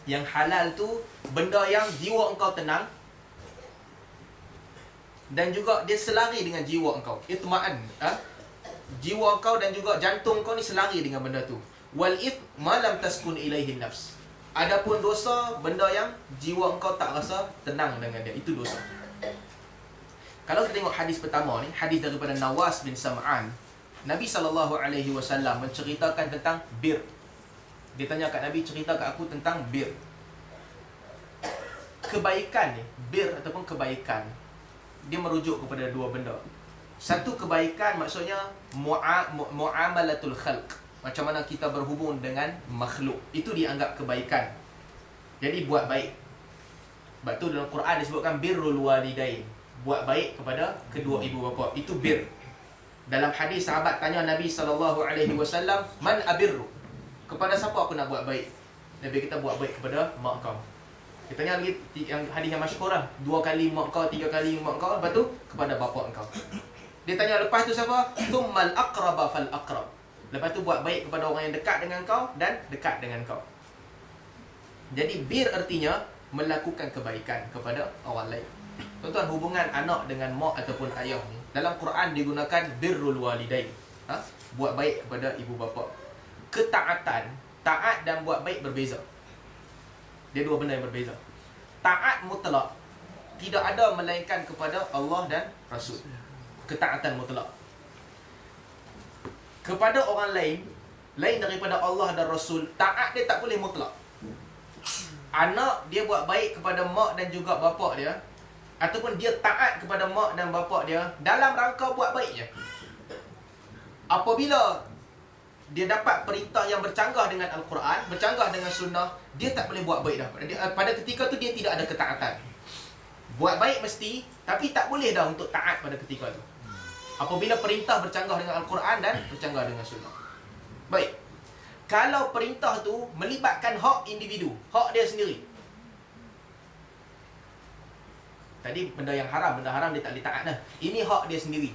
Yang halal tu benda yang jiwa engkau tenang, dan juga dia selari dengan jiwa engkau. Itma'an, jiwa engkau dan juga jantung engkau ni selari dengan benda tu. Wal ith ma lam taskun ilaihi nafs. Adapun dosa, benda yang jiwa engkau tak rasa tenang dengan dia, itu dosa. Kalau kita tengok hadis pertama ni, hadis daripada Nawas bin Sam'an, Nabi SAW menceritakan tentang bir. Dia tanya kat Nabi, cerita kat aku tentang bir. Kebaikan ni, bir ataupun kebaikan, dia merujuk kepada dua benda. Satu, kebaikan maksudnya muamalatul khalq, macam mana kita berhubung dengan makhluk, itu dianggap kebaikan. Jadi buat baik. Sebab tu dalam Quran disebutkan birrul walidain, buat baik kepada kedua ibu bapa, itu bir. Dalam hadis sahabat tanya Nabi SAW, man abirru, kepada siapa aku nak buat baik? Nabi kita buat baik kepada mak kau. Dia tanya lagi yang hadis yang masyhur lah, 2 kali mak kau, 3 kali mak kau, lepas tu kepada bapa engkau. Dia tanya lepas tu siapa? Thummal aqraba fal aqrab. Lepas tu buat baik kepada orang yang dekat dengan kau dan dekat dengan kau. Jadi bir artinya melakukan kebaikan kepada orang lain. Tuan-tuan, hubungan anak dengan mak ataupun ayah ni, dalam Quran digunakan birrul walidain, buat baik kepada ibu bapa. Ketaatan, taat dan buat baik berbeza. Dia dua benda yang berbeza. Taat mutlak tidak ada melainkan kepada Allah dan Rasul. Ketaatan mutlak. Kepada orang lain daripada Allah dan Rasul, taat dia tak boleh mutlak. Anak dia buat baik kepada mak dan juga bapa dia, ataupun dia taat kepada mak dan bapa dia dalam rangka buat baik je. Apabila dia dapat perintah yang bercanggah dengan Al-Quran, bercanggah dengan Sunnah, dia tak boleh buat baik dah. Pada ketika tu dia tidak ada ketaatan. Buat baik mesti, tapi tak boleh dah untuk taat pada ketika tu. Apabila perintah bercanggah dengan Al-Quran dan bercanggah dengan Sunnah. Baik. Kalau perintah tu melibatkan hak individu, hak dia sendiri. Tadi benda yang haram, benda haram dia tak boleh taat dah. Ini hak dia sendiri.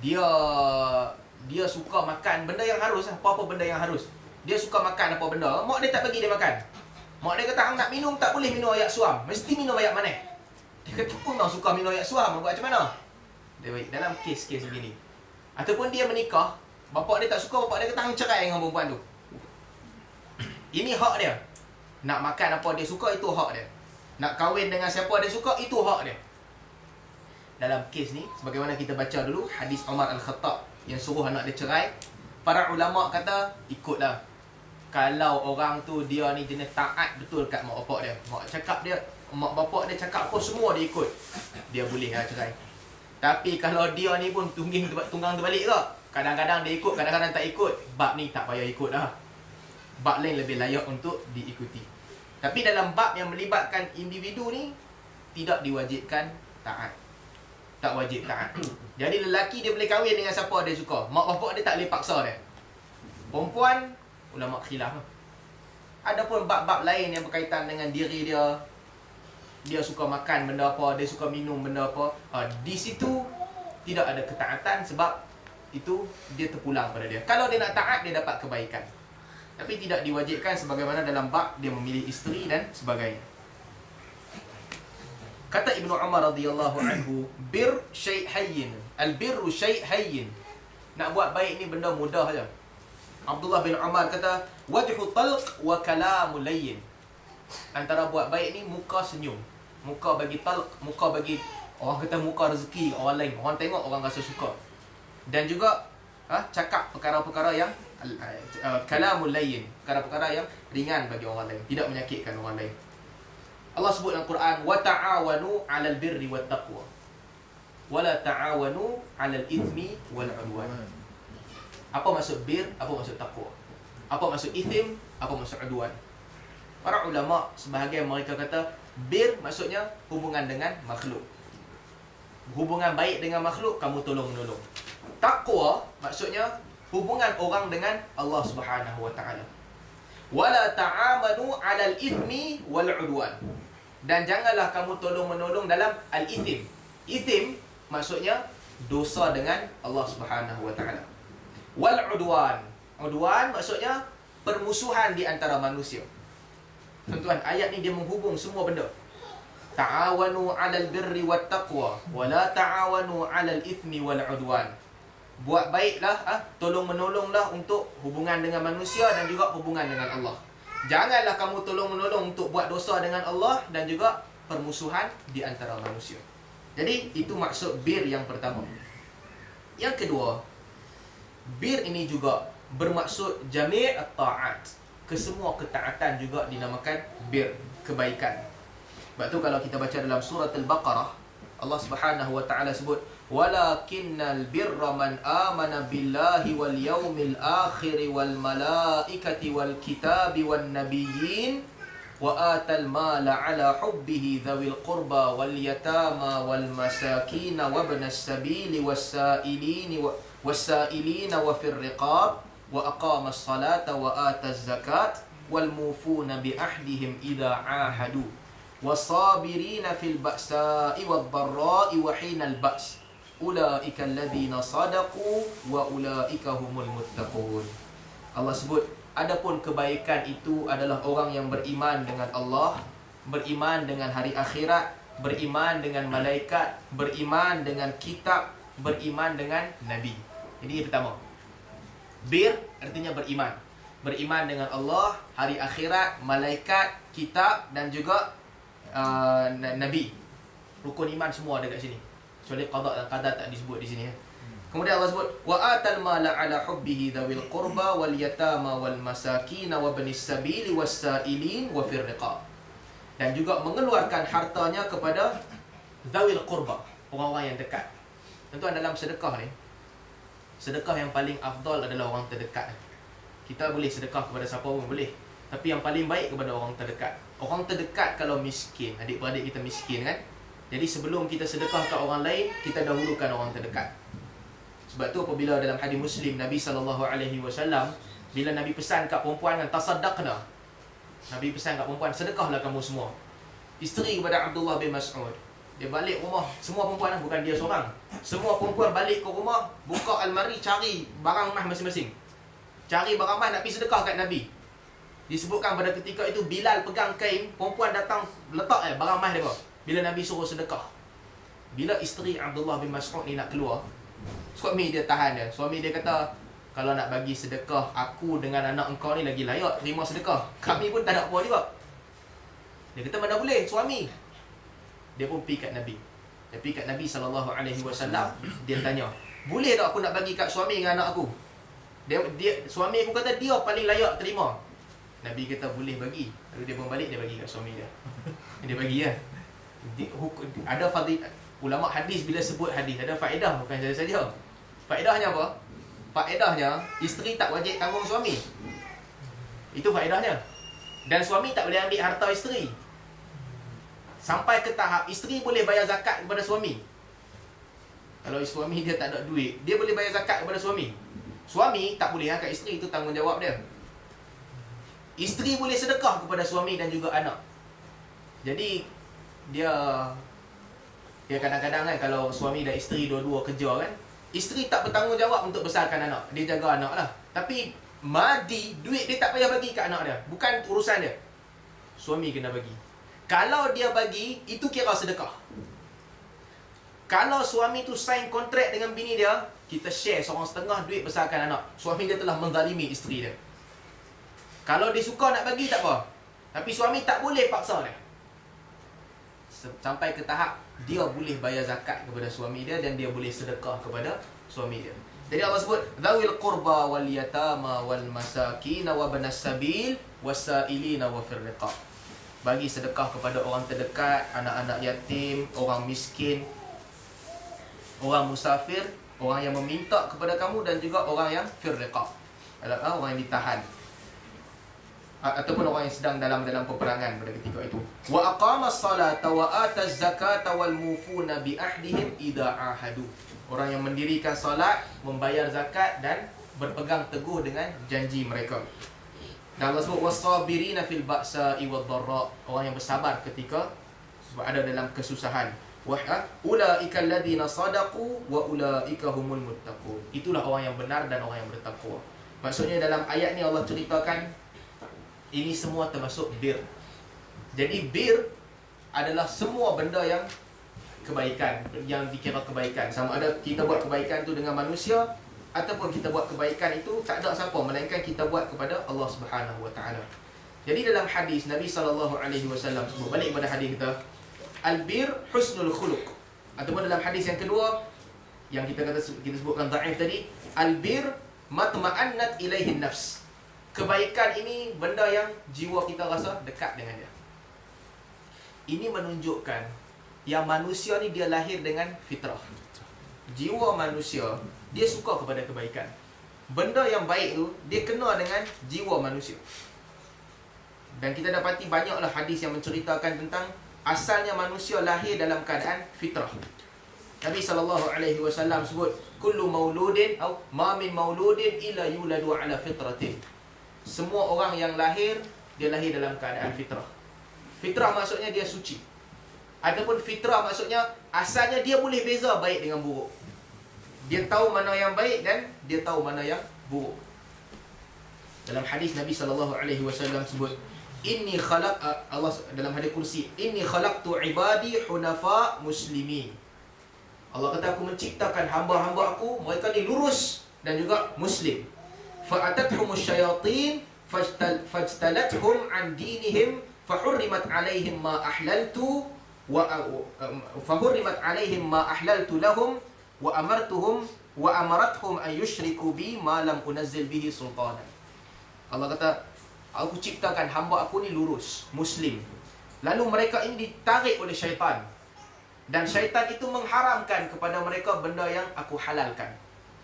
Dia suka makan benda yang harus, apa-apa benda yang harus. Dia suka makan apa benda, mak dia tak bagi dia makan. Mak dia kata, hang nak minum tak boleh minum ayat suam, mesti minum ayat mana? Dia kata, pun mau suka minum ayat suam, buat macam mana? Dia baik, dalam kes-kes begini. Ataupun dia menikah, bapak dia tak suka, bapak dia kata, hang cerai dengan perempuan tu. Ini hak dia. Nak makan apa dia suka, itu hak dia. Nak kahwin dengan siapa dia suka, itu hak dia. Dalam kes ni, sebagaimana kita baca dulu hadis Umar Al-Khattab yang suruh anak dia cerai, para ulama kata ikutlah. Kalau orang tu dia ni jenis taat betul kat mak bapak dia, mak cakap dia, mak bapak dia cakap apa semua dia ikut, dia boleh lah cerai. Tapi kalau dia ni pun tunggang terbalik ke, Kadang-kadang dia ikut, kadang-kadang tak ikut. Bab ni tak payah ikut dah. Bab lain lebih layak untuk diikuti. Tapi dalam bab yang melibatkan individu ni, tidak diwajibkan taat. Tak wajib taat. Jadi lelaki dia boleh kahwin dengan siapa dia suka. Mak bapak dia tak boleh paksa dia. Perempuan, ulama khilaf. Adapun bab-bab lain yang berkaitan dengan diri dia, dia suka makan benda apa, dia suka minum benda apa, di situ tidak ada ketaatan sebab itu dia terpulang pada dia. Kalau dia nak taat, dia dapat kebaikan. Tapi tidak diwajibkan sebagaimana dalam bab dia memilih isteri dan sebagainya. Kata Ibnu Umar radhiyallahu anhu, bir syai' hayyin. Al-birru syai' hayyin. Nak buat baik ni benda mudah saja. Abdullah bin Umar kata, wajhu talq wa kalamu layyin. Antara buat baik ni muka senyum. Muka bagi talq, muka bagi, orang kata muka rezeki orang lain. Orang tengok, orang rasa suka. Dan juga cakap perkara-perkara yang kalamul layyin, perkara-perkara yang ringan bagi orang lain, tidak menyakitkan orang lain. Allah sebut dalam Quran, wa ta'awanu 'alal birri wat taqwa wa la ta'awanu 'alal ithmi wal 'udwan. Apa maksud bir, apa maksud taqwa? Apa maksud ithim, apa maksud 'udwan? Para ulama sebahagian mereka kata bir maksudnya hubungan dengan makhluk. Hubungan baik dengan makhluk, kamu tolong-menolong. Taqwa maksudnya hubungan orang dengan Allah Subhanahu wa taala. Wala ta'amanu 'alal ithmi wal 'udwan. Dan janganlah kamu tolong-menolong dalam al-ithim. Ithim maksudnya dosa dengan Allah Subhanahu wa taala. Wal 'udwan. 'Udwan maksudnya permusuhan di antara manusia. Tuan-tuan, ayat ni dia menghubung semua benda. Ta'awanu 'alal birri wat taqwa wa la ta'awanu 'alal ithmi wal 'udwan. Buat baiklah, tolong-menolonglah untuk hubungan dengan manusia dan juga hubungan dengan Allah. Janganlah kamu tolong-menolong untuk buat dosa dengan Allah dan juga permusuhan di antara manusia. Jadi, itu maksud bir yang pertama. Yang kedua, bir ini juga bermaksud jami' at-ta'at. Kesemua ketaatan juga dinamakan bir, kebaikan. Sebab tu kalau kita baca dalam surah Al-Baqarah, Allah Subhanahu wa taala sebut, walakinnal birra man amana billahi wal yaumil akhir wal malaikati wal kitabi wan nabiyyin wa atal mala ala hubbihi dhawil qurba wal yatama wal masakin wa ibnas sabili was sailin wa fir riqab wa aqamas salata wa ataz zakat wal mufuna bi ahdihim idza ahadu wasabirina fil ba'sa'i wad dharra'i wa hinal ba's ulaika alladhina sadaqu wa ulaika humul muttaqun. Allah sebut, adapun kebaikan itu adalah orang yang beriman dengan Allah, beriman dengan hari akhirat, beriman dengan malaikat, beriman dengan kitab, beriman dengan nabi. Jadi yang pertama, bir artinya beriman. Beriman dengan Allah, hari akhirat, malaikat, kitab dan juga nabi. Rukun iman semua ada kat sini. Kecuali qada dan qadar tak disebut di sini. Kemudian Allah sebut wa atal mala ala hubbihi dzawil qurba wal yatama wal masakin wa ibnis sabili was sailin wa fir riqab. Dan juga mengeluarkan hartanya kepada dzawil qurba, orang-orang yang dekat. Tentuan dalam sedekah ni, sedekah yang paling afdal adalah orang terdekat. Kita boleh sedekah kepada siapa pun boleh, tapi yang paling baik kepada orang terdekat. Orang terdekat kalau miskin, adik-beradik kita miskin kan. Jadi sebelum kita sedekah ke orang lain, kita dahulukan orang terdekat. Sebab tu apabila dalam hadis Muslim, Nabi SAW, bila Nabi pesan kat perempuan kan, tasaddaqna. Nabi pesan kat perempuan, sedekahlah kamu semua. Isteri kepada Abdullah bin Mas'ud, dia balik rumah, semua perempuan, bukan dia seorang. Semua perempuan balik ke rumah, buka almari, cari barang mah masing-masing. Cari barang mah nak pergi sedekah kat Nabi. Disebutkan pada ketika itu Bilal pegang kain, perempuan datang letak barang mah dia. Bila Nabi suruh sedekah, bila isteri Abdullah bin Mas'ud ni nak keluar, suami dia tahan dia. Suami dia kata, kalau nak bagi sedekah, aku dengan anak engkau ni lagi layak terima sedekah. Kami pun tak ada apa juga. Dia kata, mana boleh suami. Dia pun pergi kat Nabi. Dia pergi kat Nabi SAW. Dia tanya, boleh tak aku nak bagi kat suami dengan anak aku? Suami aku kata dia paling layak terima. Nabi kata boleh bagi. Lalu dia pun balik, dia bagi kat suami dia. Dia bagi ya. Ada ulama hadis bila sebut hadis ada faedah, bukan saja. Faedahnya apa? faedahnya isteri tak wajib tanggung suami. Itu faedahnya. Dan suami tak boleh ambil harta isteri. Sampai ke tahap isteri boleh bayar zakat kepada suami. Kalau suami dia tak ada duit, dia boleh bayar zakat kepada suami. Suami tak boleh angkat isteri, itu tanggungjawab dia. Isteri boleh sedekah kepada suami dan juga anak. Jadi dia kadang-kadang kan kalau suami dan isteri dua-dua kerja kan, isteri tak bertanggungjawab untuk besarkan anak. Dia jaga anak lah. Tapi madi, duit dia tak payah bagi kat anak dia. Bukan urusan dia. Suami kena bagi. Kalau dia bagi, itu kira sedekah. Kalau suami tu sign kontrak dengan bini dia, kita share 1/2 duit besarkan anak. Suami dia telah menzalimi isteri dia. Kalau dia suka nak bagi, tak apa. Tapi suami tak boleh paksa dia. Sampai ke tahap dia boleh bayar zakat kepada suami dia dan dia boleh sedekah kepada suami dia. Jadi Allah sebut dzawil qurba wal yatama wal masakin wa banas sabil wasailina wa fir riqab. Bagi sedekah kepada orang terdekat, anak-anak yatim, orang miskin, orang musafir, orang yang meminta kepada kamu dan juga orang yang fir riqab. Orang yang ditahan. Ataupun orang yang sedang dalam peperangan pada ketika itu. Wa aqamas salata wa ataz zakata wal mufuna bi ahdihim idza ahadu. Orang yang mendirikan solat, membayar zakat dan berpegang teguh dengan janji mereka. Dan Allah sebut was-sabirina fil ba'sa'i wad-dharra. Orang yang bersabar ketika ada dalam kesusahan. Wa ulaika alladziina sadaqu wa ulaika humul muttaqun. Itulah orang yang benar dan orang yang bertakwa. Maksudnya dalam ayat ni Allah ceritakan ini semua termasuk bir. Jadi bir adalah semua benda yang kebaikan, yang dikira kebaikan. Sama ada kita buat kebaikan tu dengan manusia ataupun kita buat kebaikan itu tak ada siapa melainkan kita buat kepada Allah Subhanahu Wa Taala. Jadi dalam hadis Nabi SAW sebut, balik pada hadis kita, al-bir husnul khuluq. Ataupun dalam hadis yang kedua yang kita sebutkan dhaif tadi, al-bir matma'annat ilaihin nafs. Kebaikan ini benda yang jiwa kita rasa dekat dengan dia. Ini menunjukkan yang manusia ni dia lahir dengan fitrah. Jiwa manusia dia suka kepada kebaikan. Benda yang baik tu dia kena dengan jiwa manusia. Dan kita dapati banyaklah hadis yang menceritakan tentang asalnya manusia lahir dalam keadaan fitrah. Nabi SAW sebut, kullu mauludin atau ma min mauludin illa yuladu ala fitratin. Semua orang yang lahir, dia lahir dalam keadaan fitrah. Fitrah maksudnya dia suci. Ataupun fitrah maksudnya asalnya dia boleh beza baik dengan buruk. Dia tahu mana yang baik dan dia tahu mana yang buruk. Dalam hadis Nabi SAW sebut, inni khalaq, Allah dalam hadis kursi, inni khalaqtu ibadi hunafa muslimin. Allah kata, aku menciptakan hamba-hamba aku, mereka ni lurus dan juga muslim. فَأَتَتْهُمُ الشَّيَاطِينَ فَاجْتَلَتْهُمْ عَنْ دِينِهِمْ فَحُرِّمَتْ عَلَيْهِمْ مَا أَحْلَلْتُ لَهُمْ وَأَمَرَتْهُمْ أَنْ يُشْرِكُوا بِي مَا لَمْ أُنَزِّلْ بِهِ سُلْطَانًا. Allah kata, aku ciptakan hamba aku ni lurus, muslim. Lalu mereka ini ditarik oleh syaitan. Dan syaitan itu mengharamkan kepada mereka benda yang aku halalkan.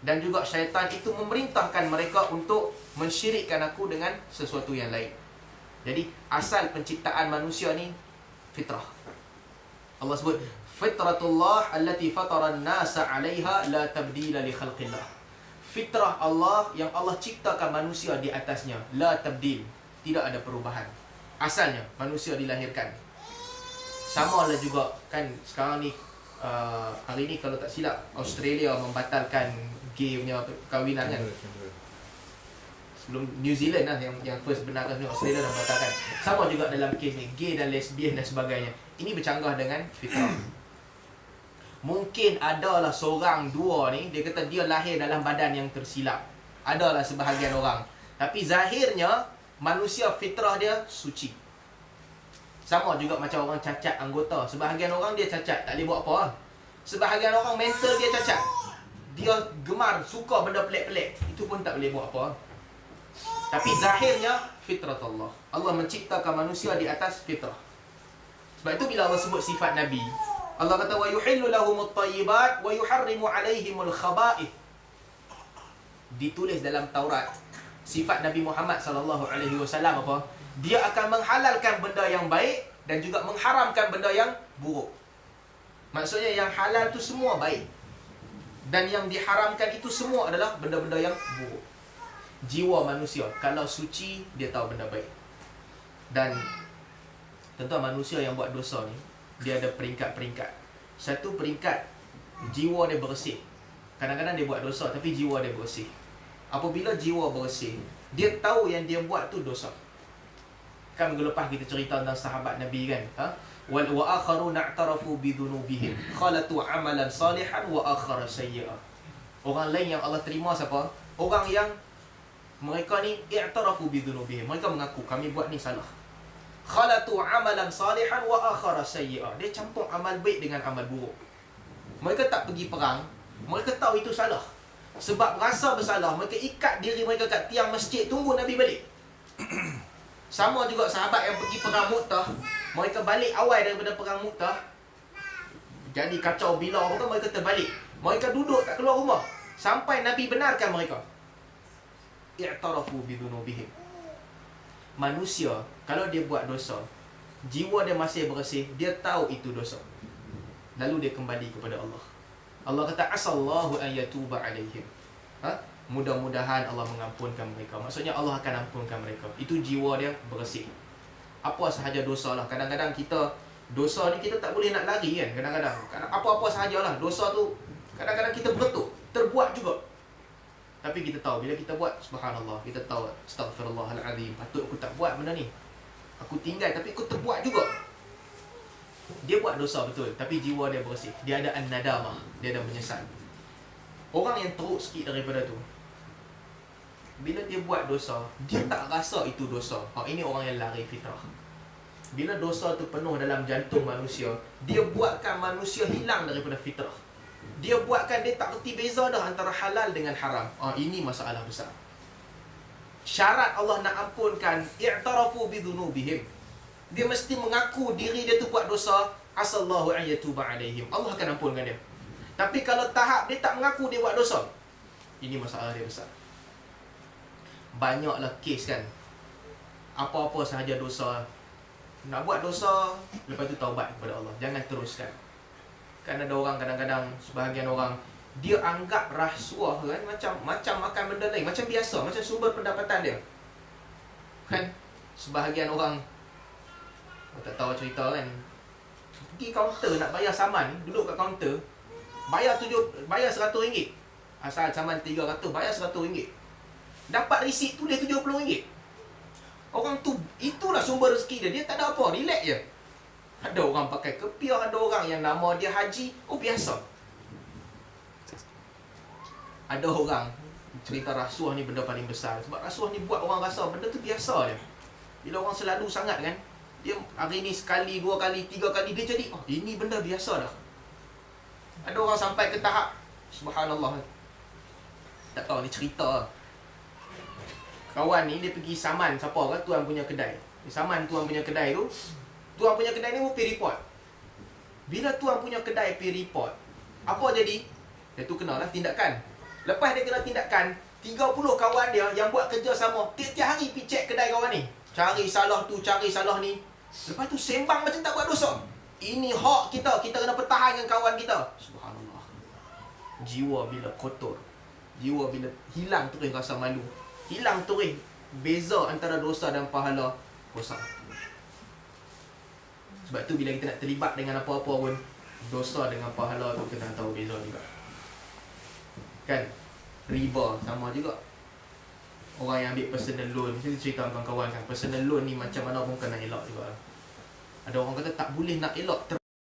Dan juga syaitan itu memerintahkan mereka untuk mensyirikkan aku dengan sesuatu yang lain. Jadi asal penciptaan manusia ni fitrah. Allah sebut fitratullah allati fataran nasa 'alaiha la tabdila li khalqillah. Fitrah Allah yang Allah ciptakan manusia di atasnya, la tabdil, tidak ada perubahan. Asalnya manusia dilahirkan. Sama lah juga kan sekarang ni hari ni kalau tak silap Australia membatalkan gay punya kahwinan kan. Sebelum New Zealand lah yang first benarkan, Australia dah membatalkan. Sama juga dalam kes ni, gay dan lesbian dan sebagainya. Ini bercanggah dengan fitrah. Mungkin adalah seorang dua ni, dia kata dia lahir dalam badan yang tersilap. Adalah sebahagian orang. Tapi zahirnya manusia fitrah dia suci. Sama juga macam orang cacat anggota. Sebahagian orang dia cacat, tak boleh buat apa lah. Sebahagian orang mental dia cacat, dia gemar, suka benda pelik-pelik, itu pun tak boleh buat apa. Tapi zahirnya fitrat Allah. Allah menciptakan manusia di atas fitrah. Sebab itu bila Allah sebut sifat Nabi, Allah kata wa yuhillu lahumut thayyibat wa yuharrimu alaihimul khaba'ith. ditulis dalam Taurat, sifat Nabi Muhammad SAW apa? Dia akan menghalalkan benda yang baik dan juga mengharamkan benda yang buruk. Maksudnya yang halal tu semua baik, dan yang diharamkan itu semua adalah benda-benda yang buruk. Jiwa manusia kalau suci, dia tahu benda baik. Dan tentu manusia yang buat dosa ni, dia ada peringkat-peringkat. Satu peringkat, jiwa dia bersih. Kadang-kadang dia buat dosa tapi jiwa dia bersih. Apabila jiwa bersih, dia tahu yang dia buat tu dosa. Kan minggu lepas kita cerita tentang sahabat Nabi kan, wa akharuna i'tarafu bidhunubihim khalatu amalan salihan wa akhara sayyi'a. Orang lain yang Allah terima siapa? Orang yang mereka ni i'tarafu bidhunubihim, mereka mengaku kami buat ni salah. Khalatu amalan salihan wa akhara sayyi'a. Dia campur amal baik dengan amal buruk. Mereka tak pergi perang, mereka tahu itu salah. Sebab rasa bersalah, mereka ikat diri mereka kat tiang masjid tunggu Nabi balik. Sama juga sahabat yang pergi perang Mu'tah, mereka balik awal daripada perang Mu'tah, jadi kacau bilau, mereka terbalik. Mereka duduk tak keluar rumah sampai Nabi benarkan mereka. I'tarafu bidhunubihim. Manusia kalau dia buat dosa, jiwa dia masih bersih, dia tahu itu dosa, lalu dia kembali kepada Allah. Allah kata asallahu an yatuba alaihim. Mudah-mudahan Allah mengampunkan mereka. Maksudnya Allah akan ampunkan mereka. Itu jiwa dia bersih. Apa sahaja dosa lah. Kadang-kadang kita dosa ni kita tak boleh nak lari kan. Kadang-kadang apa-apa sahajalah dosa tu, kadang-kadang kita betul terbuat juga. Tapi kita tahu bila kita buat, subhanallah, kita tahu astaghfirullahalazim, patut aku tak buat benda ni. Aku tinggal tapi aku terbuat juga. Dia buat dosa betul tapi jiwa dia bersih. Dia ada an-nadamah, dia ada menyesal. Orang yang teruk sikit daripada tu, bila dia buat dosa, dia tak rasa itu dosa. Ini orang yang lari fitrah. Bila dosa tu penuh dalam jantung manusia, dia buatkan manusia hilang daripada fitrah. Dia buatkan dia tak reti beza dah antara halal dengan haram. Ini masalah besar. Syarat Allah nak ampunkan, i'tarafu bidhunubihim. Dia mesti mengaku diri dia tu buat dosa, asallahu an yatuba alaihim. Allah akan ampunkan dia. Tapi kalau tahap dia tak mengaku dia buat dosa, ini masalah dia besar. Banyaklah kes kan, apa-apa sahaja dosa, nak buat dosa, lepas tu taubat kepada Allah, jangan teruskan. Kan ada orang kadang-kadang, sebahagian orang, dia anggap rasuah kan macam makan benda lain, macam biasa, macam sumber pendapatan dia. Kan sebahagian orang, tak tahu cerita kan, pergi kaunter nak bayar saman, duduk kat kaunter, bayar RM100. Asal saman RM300, bayar RM100. Dapat resit tulis RM70. Orang tu, itulah sumber rezeki dia. Dia tak ada apa, relax je. Ada orang pakai kepiah, ada orang yang nama dia haji, biasa. Ada orang cerita rasuah ni benda paling besar. Sebab rasuah ni buat orang rasa benda tu biasa je. Bila orang selalu sangat kan, dia hari ni sekali, 2 kali, 3 kali, dia jadi ini benda biasa dah. Ada orang sampai ke tahap, subhanallah, tak tahu ni cerita. Kawan ni dia pergi saman siapa kan, tuan punya kedai. Saman tuan punya kedai tu, tuan punya kedai ni pun pergi report. Bila tuan punya kedai pergi report, apa jadi? Dia tu kenalah tindakan. Lepas dia kena tindakan, 30 kawan dia yang buat kerja sama, tiap-tiap hari pergi check kedai kawan ni, cari salah tu, cari salah ni. Lepas tu sembang macam tak buat dosa. Ini hak kita, kita kena pertahankan kawan kita. Subhanallah. Jiwa bila kotor, jiwa bila hilang terus rasa malu, hilang terus beza antara dosa dan pahala, rosak. Sebab tu bila kita nak terlibat dengan apa-apa pun, dosa dengan pahala tu kita tahu beza juga. Kan? Riba sama juga. Orang yang ambil personal loan, saya cerita dengan kawan kan, personal loan ni macam mana pun kena elak juga. Ada orang kata tak boleh nak elak,